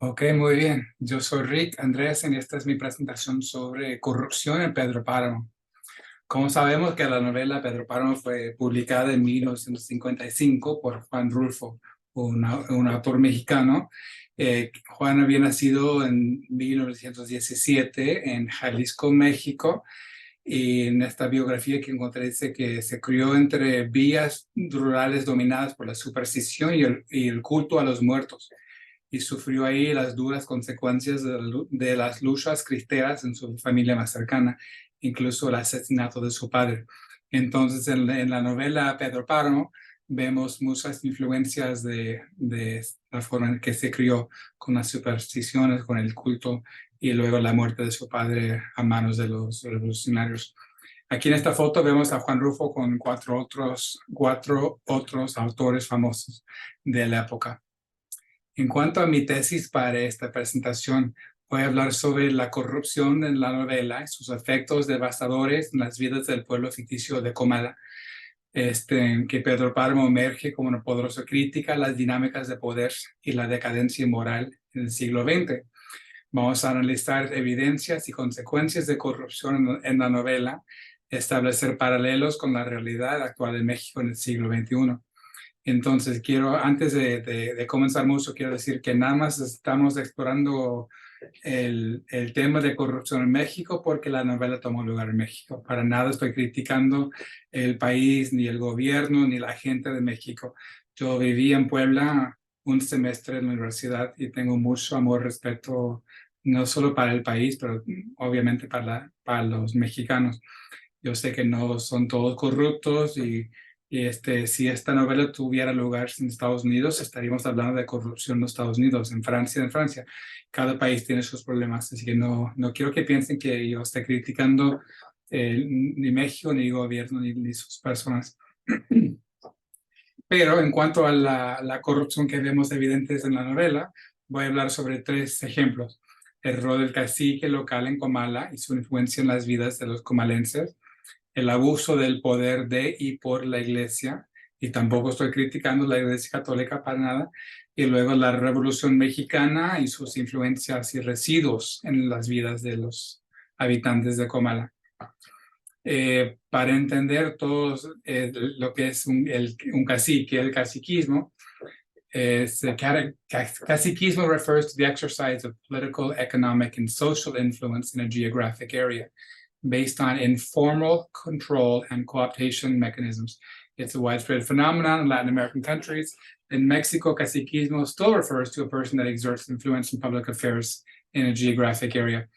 Ok, muy bien. Yo soy Rick Andrés y esta es mi presentación sobre corrupción en Pedro Páramo. Como sabemos que la novela Pedro Páramo fue publicada en 1955 por Juan Rulfo, un autor mexicano. Juan había nacido en 1917 en Jalisco, México, y en esta biografía que encontré dice que se crió entre vías rurales dominadas por la superstición y el culto a los muertos y sufrió ahí las duras consecuencias de las luchas cristeras en su familia más cercana, incluso el asesinato de su padre. Entonces, en la novela Pedro Páramo vemos muchas influencias de la forma en que se crió con las supersticiones, con el culto y luego la muerte de su padre a manos de los revolucionarios. Aquí en esta foto vemos a Juan Rufo con cuatro otros autores famosos de la época. En cuanto a mi tesis para esta presentación, voy a hablar sobre la corrupción en la novela y sus efectos devastadores en las vidas del pueblo ficticio de Comala, en que Pedro Páramo emerge como una poderosa crítica a las dinámicas de poder y la decadencia moral en el siglo XX. Vamos a analizar evidencias y consecuencias de corrupción en la novela, establecer paralelos con la realidad actual de México en el siglo XXI. Entonces, antes de comenzar mucho, quiero decir que nada más estamos explorando el tema de corrupción en México porque la novela tomó lugar en México. Para nada estoy criticando el país, ni el gobierno, ni la gente de México. Yo viví en Puebla un semestre en la universidad y tengo mucho amor, respeto, no solo para el país, pero obviamente para los mexicanos. Yo sé que no son todos corruptos y si esta novela tuviera lugar en Estados Unidos, estaríamos hablando de corrupción en los Estados Unidos, en Francia. Cada país tiene sus problemas, así que no quiero que piensen que yo esté criticando ni México, ni gobierno, ni sus personas. Pero en cuanto a la corrupción que vemos evidentes en la novela, voy a hablar sobre tres ejemplos. El rol del cacique local en Comala y su influencia en las vidas de los comalenses, el abuso del poder de y por la Iglesia, y tampoco estoy criticando la Iglesia Católica para nada, y luego la Revolución Mexicana y sus influencias y residuos en las vidas de los habitantes de Comala. Para entender todos lo que es un cacique, el caciquismo, caciquismo refers to the exercise of political, economic, and social influence in a geographic area based on informal control and cooptation mechanisms. It's a widespread phenomenon in Latin American countries. In Mexico, caciquismo still refers to a person that exerts influence in public affairs in a geographic area.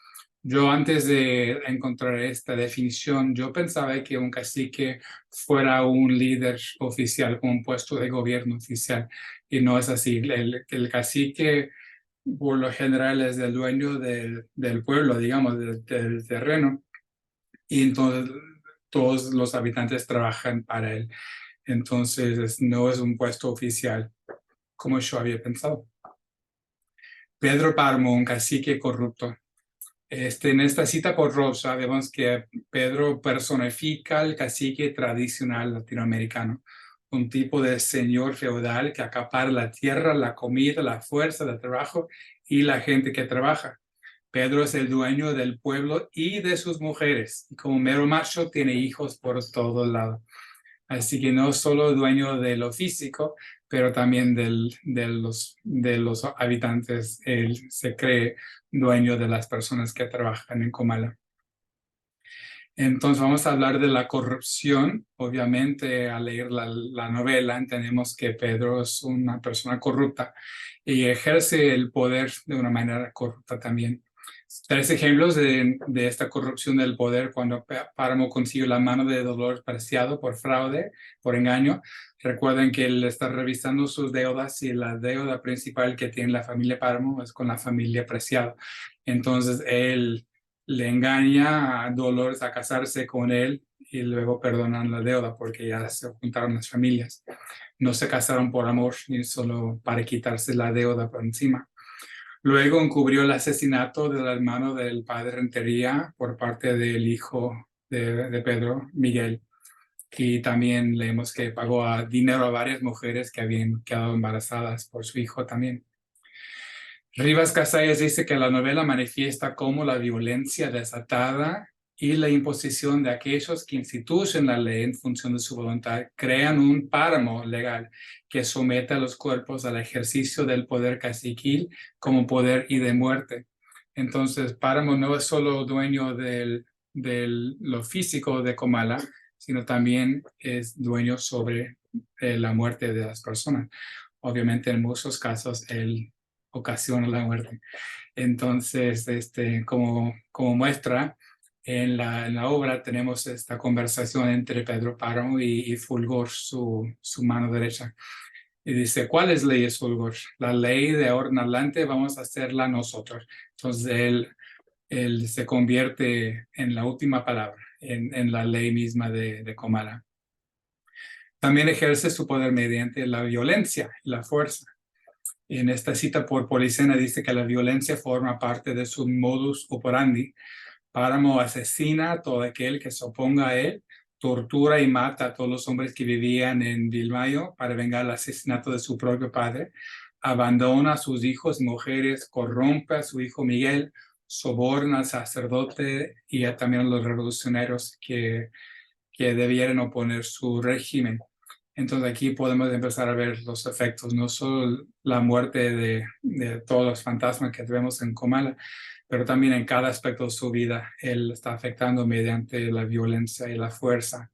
Yo antes de encontrar esta definición, yo pensaba que un cacique fuera un líder oficial, con un puesto de gobierno oficial, y no es así. El cacique, por lo general, es el dueño del pueblo, digamos, del terreno, y entonces todos los habitantes trabajan para él. Entonces no es un puesto oficial, como yo había pensado. Pedro Páramo, un cacique corrupto. En esta cita por Rosa vemos que Pedro personifica al cacique tradicional latinoamericano, un tipo de señor feudal que acapara la tierra, la comida, la fuerza de trabajo y la gente que trabaja. Pedro es el dueño del pueblo y de sus mujeres, y como mero macho tiene hijos por todo lado. Así que no solo dueño de lo físico, pero también de los habitantes. Él se cree dueño de las personas que trabajan en Comala. Entonces vamos a hablar de la corrupción. Obviamente, al leer la novela, entendemos que Pedro es una persona corrupta y ejerce el poder de una manera corrupta también. Tres ejemplos de esta corrupción del poder: cuando Páramo consiguió la mano de Dolores Preciado por fraude, por engaño. Recuerden que él está revisando sus deudas y la deuda principal que tiene la familia Páramo es con la familia Preciado. Entonces él le engaña a Dolores a casarse con él y luego perdonan la deuda porque ya se juntaron las familias. No se casaron por amor ni solo para quitarse la deuda por encima. Luego encubrió el asesinato del hermano del padre Rentería por parte del hijo de Pedro, Miguel. Y también leemos que pagó dinero a varias mujeres que habían quedado embarazadas por su hijo también. Rivas Casalles dice que la novela manifiesta cómo la violencia desatada y la imposición de aquellos que instituyen la ley en función de su voluntad crean un páramo legal que somete a los cuerpos al ejercicio del poder caciquil como poder y de muerte. Entonces, páramo no es solo dueño de lo físico de Comala, sino también es dueño sobre la muerte de las personas. Obviamente, en muchos casos, él ocasiona la muerte. Entonces, como muestra, en la obra tenemos esta conversación entre Pedro Páramo y Fulgor, su mano derecha. Y dice, ¿cuál es ley es Fulgor? La ley de ahora en adelante vamos a hacerla nosotros. Entonces, él se convierte en la última palabra, en la ley misma de Comala. También ejerce su poder mediante la violencia y la fuerza. En esta cita por Policena dice que la violencia forma parte de su modus operandi. Páramo asesina a todo aquel que se oponga a él, tortura y mata a todos los hombres que vivían en Vilmayo para vengar el asesinato de su propio padre, abandona a sus hijos y mujeres, corrompe a su hijo Miguel, soborna al sacerdote y también a los revolucionarios que debieran oponer su régimen. Entonces aquí podemos empezar a ver los efectos, no solo la muerte de todos los fantasmas que vemos en Comala, pero también en cada aspecto de su vida. Él está afectando mediante la violencia y la fuerza,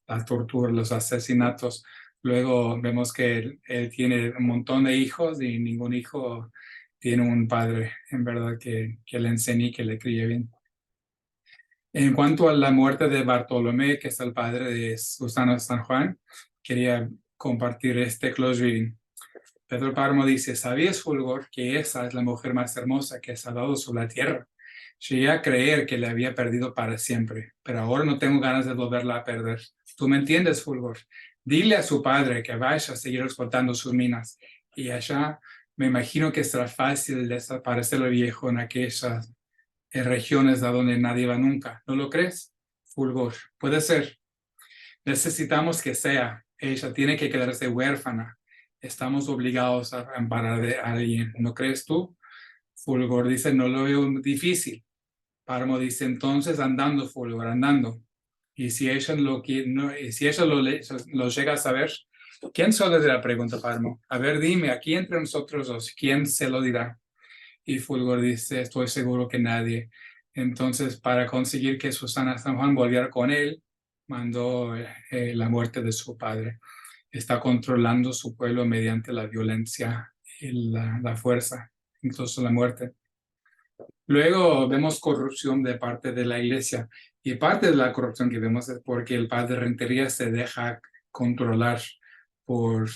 la tortura, los asesinatos. Luego vemos que él tiene un montón de hijos y ningún hijo tiene un padre, en verdad, que le enseñe y que le críe bien. En cuanto a la muerte de Bartolomé, que es el padre de Susana San Juan, quería compartir este close reading. Pedro Páramo dice, ¿sabías, Fulgor, que esa es la mujer más hermosa que se ha dado sobre la tierra? Llegué a creer que la había perdido para siempre, pero ahora no tengo ganas de volverla a perder. ¿Tú me entiendes, Fulgor? Dile a su padre que vaya a seguir explotando sus minas. Y allá me imagino que será fácil desaparecer lo viejo en aquellas regiones a donde nadie va nunca. ¿No lo crees? Fulgor, puede ser. Necesitamos que sea. Ella tiene que quedarse huérfana. Estamos obligados a amparar a alguien. ¿No crees tú? Fulgor dice, no lo veo difícil. Páramo dice, entonces andando, Fulgor, andando. Y si ella si ella lo llega a saber, ¿quién solo le pregunta Páramo? A ver, dime, aquí entre nosotros dos, ¿quién se lo dirá? Y Fulgor dice, estoy seguro que nadie. Entonces, para conseguir que Susana San Juan volviera con él, mandó la muerte de su padre. Está controlando su pueblo mediante la violencia y la fuerza, incluso la muerte. Luego vemos corrupción de parte de la iglesia. Y parte de la corrupción que vemos es porque el padre Rentería se deja controlar por,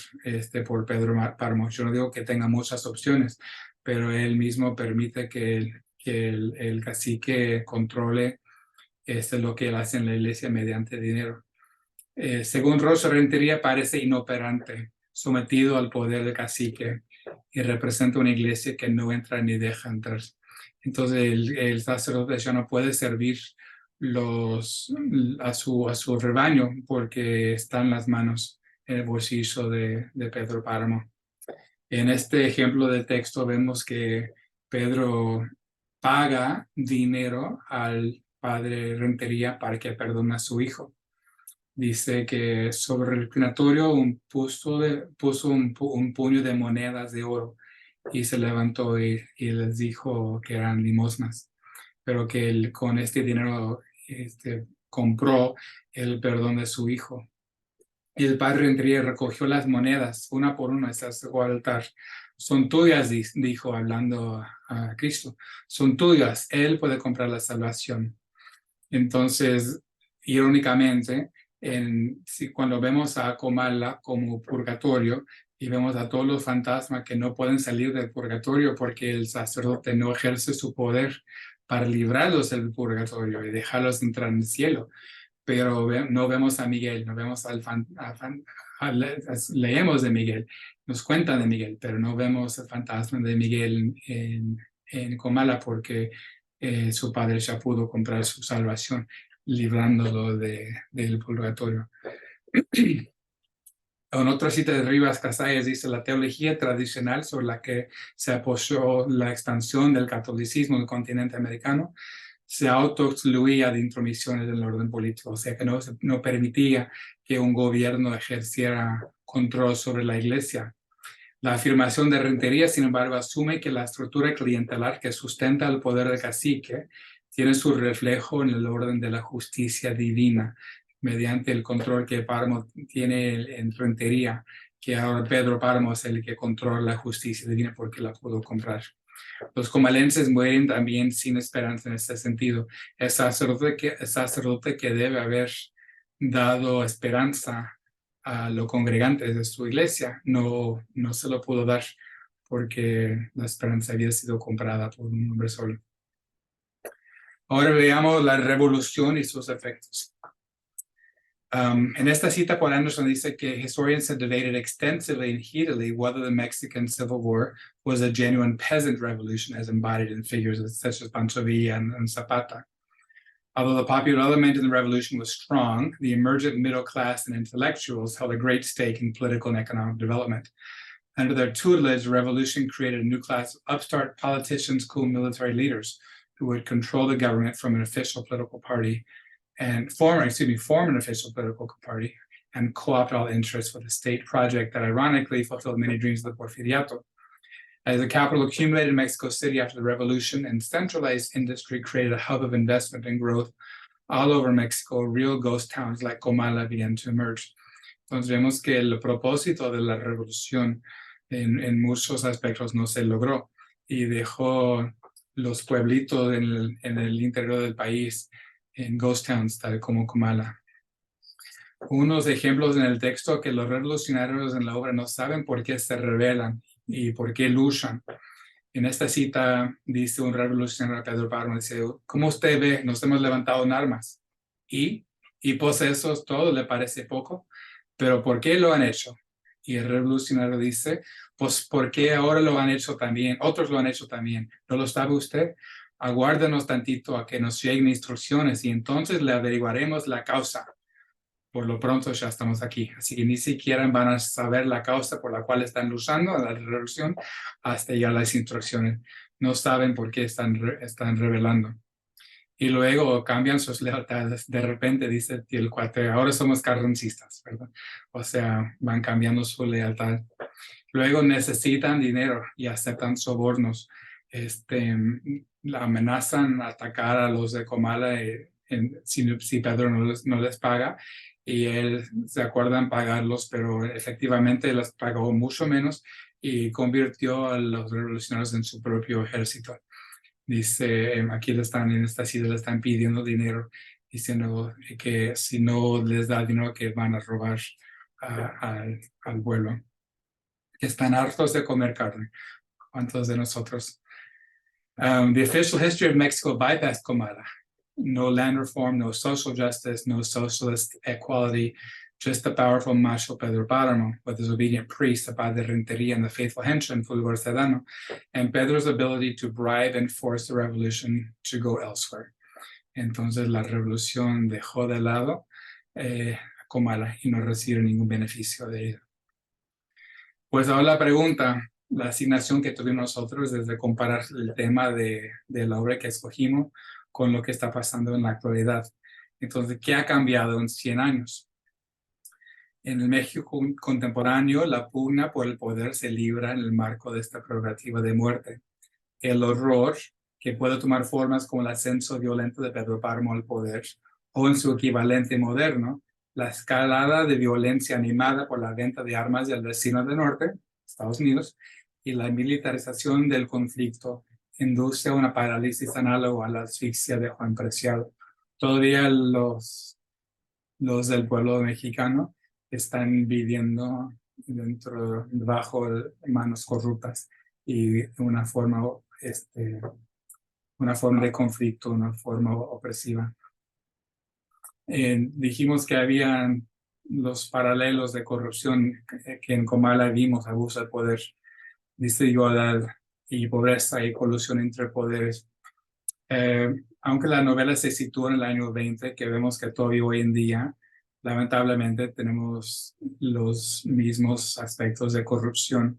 por Pedro Páramo. Yo no digo que tenga muchas opciones, pero él mismo permite que el cacique controle lo que él hace en la iglesia mediante dinero. Según Rosa, Rentería parece inoperante, sometido al poder del cacique y representa una iglesia que no entra ni deja entrar. Entonces el sacerdote ya no puede servir a su rebaño porque está en las manos, en el bolsillo de Pedro Páramo. En este ejemplo de texto vemos que Pedro paga dinero al padre Rentería para que perdone a su hijo. Dice que sobre el reclinatorio puso un puño de monedas de oro y se levantó y les dijo que eran limosnas, pero que él con este dinero compró el perdón de su hijo. Y el padre Rentería recogió las monedas una por una, se acercó al altar. Son tuyas, dijo hablando a Cristo. Son tuyas, Él puede comprar la salvación. Entonces, irónicamente, cuando vemos a Comala como purgatorio y vemos a todos los fantasmas que no pueden salir del purgatorio porque el sacerdote no ejerce su poder para librarlos del purgatorio y dejarlos entrar en el cielo, pero no vemos a Miguel, no vemos leemos de Miguel, nos cuentan de Miguel, pero no vemos el fantasma de Miguel en Comala porque su padre ya pudo comprar su salvación, librándolo del purgatorio. En otra cita de Rivas Casalles dice: la teología tradicional sobre la que se apoyó la expansión del catolicismo en el continente americano se autoexcluía de intromisiones en el orden político, o sea que no permitía que un gobierno ejerciera control sobre la iglesia. La afirmación de Rentería, sin embargo, asume que la estructura clientelar que sustenta el poder del cacique tiene su reflejo en el orden de la justicia divina, mediante el control que Páramo tiene en Rentería, que ahora Pedro Páramo es el que controla la justicia divina porque la pudo comprar. Los comalenses mueren también sin esperanza en este sentido. El sacerdote que debe haber dado esperanza a los congregantes de su iglesia no se lo pudo dar porque la esperanza había sido comprada por un hombre solo. Ahora veamos la revolución y sus efectos. En esta cita por Anderson dice que historians have debated extensively and heatedly whether the Mexican Civil War was a genuine peasant revolution as embodied in figures such as Pancho Villa and Zapata. Although the popular element in the revolution was strong, the emergent middle class and intellectuals held a great stake in political and economic development. Under their tutelage, the revolution created a new class of upstart politicians, cool military leaders who would control the government from an official political party and form an official political party and co-opt all interests with a state project that ironically fulfilled many dreams of the Porfiriato. As the capital accumulated in Mexico City after the revolution and centralized industry created a hub of investment and growth all over Mexico, real ghost towns like Comala began to emerge. Entonces vemos que el propósito de la revolución en muchos aspectos no se logró y dejó los pueblitos en el interior del país en ghost towns, tal como Comala. Unos ejemplos en el texto que los revolucionarios en la obra no saben por qué se rebelan y por qué luchan. En esta cita dice un revolucionario, Pedro Páramo, dice: ¿cómo usted ve? Nos hemos levantado en armas y pues eso todo le parece poco, pero ¿por qué lo han hecho? Y el revolucionario dice: pues porque ahora lo han hecho también, otros lo han hecho también. ¿No lo sabe usted? Aguárdenos tantito a que nos lleguen instrucciones y entonces le averiguaremos la causa. Por lo pronto ya estamos aquí, así que ni siquiera van a saber la causa por la cual están luchando la revolución hasta ya las instrucciones. No saben por qué están rebelando. Y luego cambian sus lealtades. De repente dice el cuate: ahora somos carrancistas, ¿verdad? O sea, van cambiando su lealtad. Luego necesitan dinero y aceptan sobornos. La amenazan atacar a los de Comala si Pedro no les paga, y él se acuerda en pagarlos, pero efectivamente les pagó mucho menos y convirtió a los revolucionarios en su propio ejército. Dice, aquí en esta ciudad le están pidiendo dinero, diciendo que si no les da dinero que van a robar al pueblo. Están hartos de comer carne. ¿Cuántos de nosotros? The official history of Mexico bypassed Comala. No land reform, no social justice, no socialist equality, just the powerful macho Pedro Páramo, with his obedient priest, the Padre Rentería, and the faithful henchman, Fulgor Sedano, and Pedro's ability to bribe and force the revolution to go elsewhere. Entonces la revolución dejó de lado Comala y no recibe ningún beneficio de ella. Pues ahora la pregunta, la asignación que tuvimos nosotros desde comparar el tema de la obra que escogimos con lo que está pasando en la actualidad. Entonces, ¿qué ha cambiado en 100 años? En el México contemporáneo, la pugna por el poder se libra en el marco de esta prerrogativa de muerte. El horror, que puede tomar formas como el ascenso violento de Pedro Páramo al poder, o en su equivalente moderno, la escalada de violencia animada por la venta de armas del vecino del norte, Estados Unidos, y la militarización del conflicto induce a una parálisis análoga a la asfixia de Juan Preciado. Todavía los del pueblo mexicano están viviendo bajo manos corruptas y una forma de conflicto, una forma opresiva. Dijimos que habían los paralelos de corrupción que en Comala vimos: abuso de poder, desigualdad y pobreza y colusión entre poderes. Aunque la novela se sitúa en el año 20, que vemos que todavía hoy en día lamentablemente tenemos los mismos aspectos de corrupción.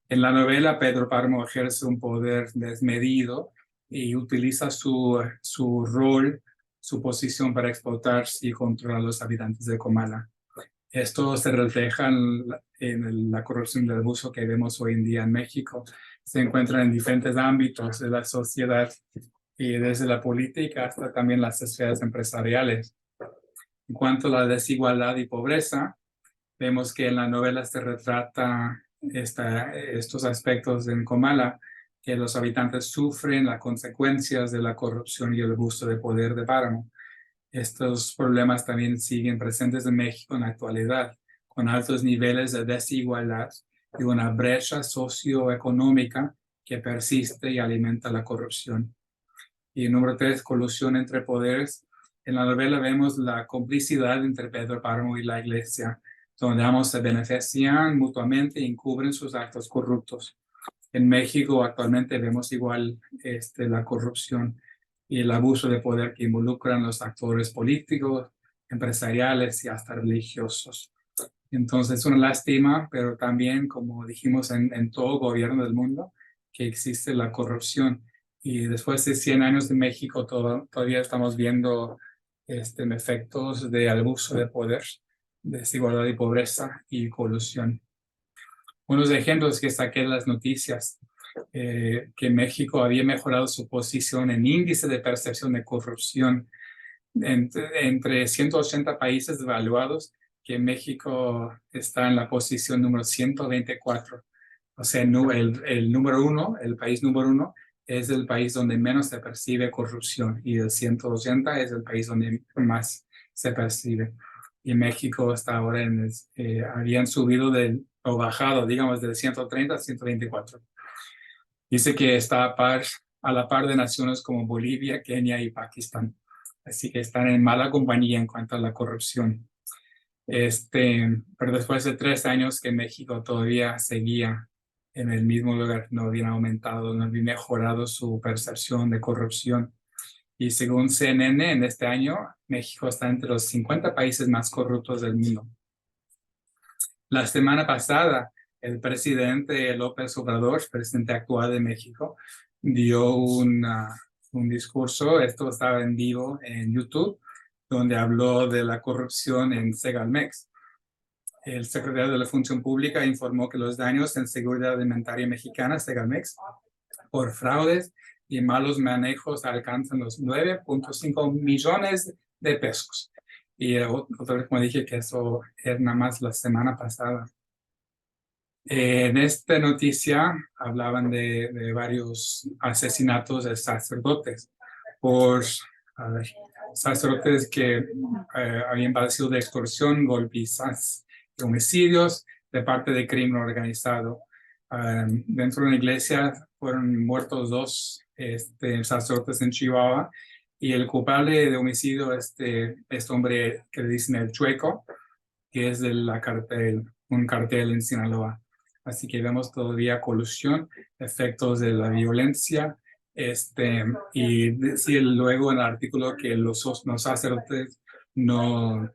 En la novela, Pedro Páramo ejerce un poder desmedido y utiliza su rol, su posición para explotar y controlar a los habitantes de Comala. Esto se refleja en la corrupción y el abuso que vemos hoy en día en México. Se encuentra en diferentes ámbitos de la sociedad y desde la política hasta también las esferas empresariales. En cuanto a la desigualdad y pobreza, vemos que en la novela se retrata estos aspectos en Comala, que los habitantes sufren las consecuencias de la corrupción y el abuso de poder de Páramo. Estos problemas también siguen presentes en México en la actualidad, con altos niveles de desigualdad y una brecha socioeconómica que persiste y alimenta la corrupción. Y número 3, colusión entre poderes. En la novela vemos la complicidad entre Pedro Páramo y la iglesia, donde ambos se benefician mutuamente y encubren sus actos corruptos. En México actualmente vemos igual la corrupción y el abuso de poder que involucran los actores políticos, empresariales y hasta religiosos. Entonces es una lástima, pero también, como dijimos, en todo gobierno del mundo, que existe la corrupción. Y después de 100 años de México, todavía estamos viendo efectos de abuso de poder, desigualdad y pobreza y colusión. Unos ejemplos que saqué de las noticias, que México había mejorado su posición en índice de percepción de corrupción entre 180 países evaluados, que México está en la posición número 124. O sea, el número uno, el país número uno, es el país donde menos se percibe corrupción y el 180 es el país donde más se percibe. Y México está ahora habían subido o bajado, digamos, del 130 a 124. Dice que está a la par de naciones como Bolivia, Kenia y Pakistán. Así que están en mala compañía en cuanto a la corrupción. Pero después de 3 años que México todavía seguía en el mismo lugar, no habían aumentado, no habían mejorado su percepción de corrupción. Y según CNN, en este año, México está entre los 50 países más corruptos del mundo. La semana pasada, el presidente López Obrador, presidente actual de México, dio un discurso, esto estaba en vivo en YouTube, donde habló de la corrupción en Segalmex. El secretario de la Función Pública informó que los daños en seguridad alimentaria mexicana, Segalmex, por fraudes y malos manejos alcanzan los 9.5 millones de pesos. Y otra vez, como dije, que eso es nada más la semana pasada. En esta noticia hablaban de varios asesinatos de sacerdotes por sacerdotes que habían padecido de extorsión, golpizas y homicidios de parte de crimen organizado. Dentro de una iglesia fueron muertos 2 sacerdotes en Chihuahua y el culpable de homicidio, este hombre que le dicen el Chueco, que es de un cartel en Sinaloa. Así que vemos todavía colusión, efectos de la violencia, y decía luego en el artículo que los sacerdotes no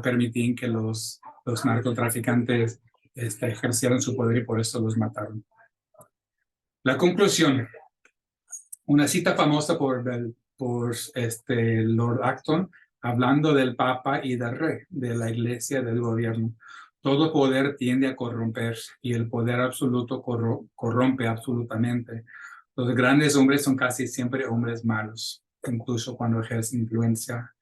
permitían que los narcotraficantes ejercieran su poder y por eso los mataron. La conclusión, una cita famosa por Lord Acton, hablando del Papa y del Rey, de la Iglesia, del gobierno. Todo poder tiende a corromper y el poder absoluto corrompe absolutamente. Los grandes hombres son casi siempre hombres malos, incluso cuando ejercen influencia.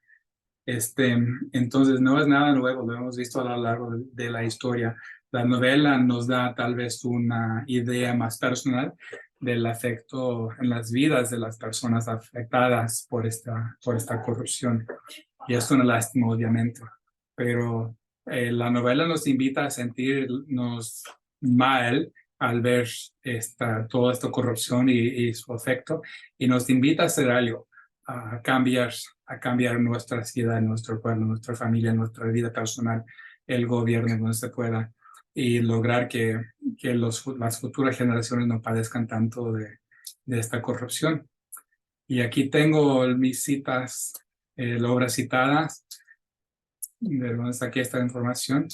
Entonces no es nada nuevo, lo hemos visto a lo largo de la historia. La novela nos da tal vez una idea más personal del afecto en las vidas de las personas afectadas por esta corrupción. Y es una lástima, obviamente, pero la novela nos invita a sentirnos mal al ver toda esta corrupción y su efecto, y nos invita a hacer algo, a cambiar nuestra ciudad, nuestro pueblo, nuestra familia, nuestra vida personal, el gobierno donde se pueda, y lograr que las futuras generaciones no padezcan tanto de esta corrupción. Y aquí tengo mis citas, obras citadas. de dónde saqué esta información.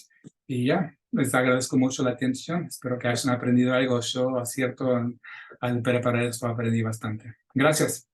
Y ya, les agradezco mucho la atención. Espero que hayan aprendido algo. Yo, acierto, al preparar esto aprendí bastante. Gracias.